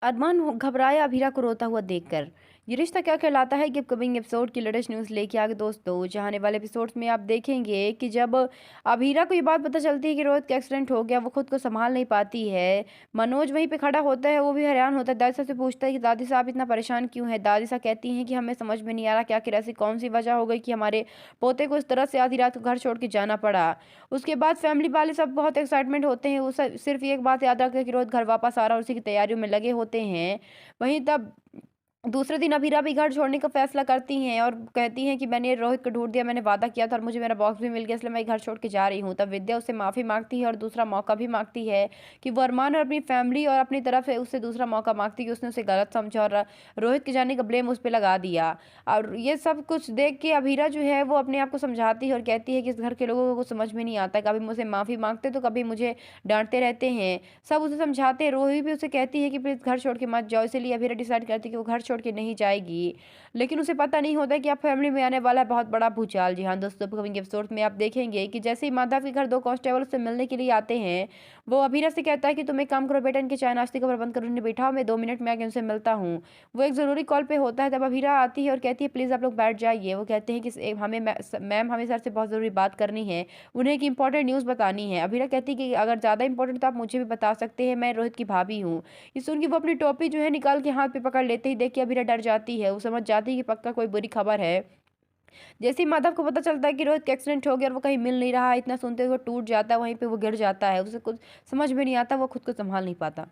अरमान घबराया अभीरा को रोता हुआ देखकर। ये रिश्ता क्या कहलाता है कि अपकमिंग एपिसोड की लेटेस्ट न्यूज़ लेके आ गए दोस्तों। चाहने वाले एपिसोड्स में आप देखेंगे कि जब अभीरा को ये बात पता चलती है कि रोहित का एक्सीडेंट हो गया, वो खुद को संभाल नहीं पाती है। मनोज वहीं पे खड़ा होता है, वो भी हैरान होता है। दादी साहब से पूछता है कि दादी साहब इतना परेशान क्यों है। दादी साहब कहती हैं कि हमें समझ में नहीं आ रहा कि आखिर ऐसी कौन सी वजह हो गई कि हमारे पोते को इस तरह से आधी रात को घर छोड़ के जाना पड़ा। उसके बाद फैमिली वाले सब बहुत एक्साइटमेंट होते हैं। वो सिर्फ एक बात याद रखते हैं कि रोहित घर वापस आ रहा है और उसी की तैयारियों में लगे होते हैं। वहीं तब दूसरे दिन अभीरा भी घर छोड़ने का फैसला करती हैं और कहती हैं कि मैंने रोहित को ढूंढ दिया, मैंने वादा किया था और मुझे मेरा बॉक्स भी मिल गया, इसलिए मैं घर छोड़ के जा रही हूँ। तब विद्या उससे माफ़ी मांगती है और दूसरा मौका भी मांगती है कि वो अरमान और अपनी फैमिली और अपनी तरफ से उससे दूसरा मौका मांगती है कि उसने उसे गलत समझा और रोहित के जाने का ब्लेम उस पर लगा दिया। और ये सब कुछ देख के अभीरा जो है वो अपने आप को समझाती है और कहती है कि इस घर के लोगों को कुछ समझ में नहीं आता, कभी मुझसे माफ़ी मांगते तो कभी मुझे डांटते रहते हैं। सब उसे समझाते हैं। रोहित भी उसे कहती है कि प्लीज़ घर छोड़ के मत जाओ, इसीलिए अभीरा डिसाइड करती है कि वो घर छोड़ के नहीं जाएगी। लेकिन उसे पता नहीं होता है कि अब फैमिली में आने वाला है बहुत बड़ा भूचाल। जी हाँ दोस्तों, अपकमिंग एपिसोड में आप देखेंगे कि जैसे ही माधव के घर दो कांस्टेबल उससे मिलने के लिए आते हैं, वो अभीरा से कहता है कि तुम एक काम करो बेटा, इनके चाय नाश्ते का प्रबंध करो, इन्हें बिठाओ, मैं 2 मिनट में आके उनसे मिलता हूँ। वो एक ज़रूरी कॉल पे होता है। तब अभीरा आती है और कहती है प्लीज़ आप लोग बैठ जाइए। वो कहते हैं कि हमें मैम हमें सर से बहुत ज़रूरी बात करनी है, उन्हें एक इंपॉर्टेंट न्यूज़ बतानी है। अभीरा कहती है कि अगर ज़्यादा इंपॉर्टेंट तो आप मुझे भी बता सकते हैं, मैं रोहित की भाभी हूँ। ये सुन के वो अपनी टोपी जो है निकाल के हाथ पे पकड़ लेते ही देख के अभीरा डर जाती है। वो समझ जाती है कि पक्का कोई बुरी खबर है। जैसे ही माधव को पता चलता है कि रोहित का एक्सीडेंट हो गया और वो कहीं मिल नहीं रहा है, इतना सुनते हुए वो टूट जाता है, वहीं पे वो गिर जाता है। उसे कुछ समझ में नहीं आता, वो खुद को संभाल नहीं पाता।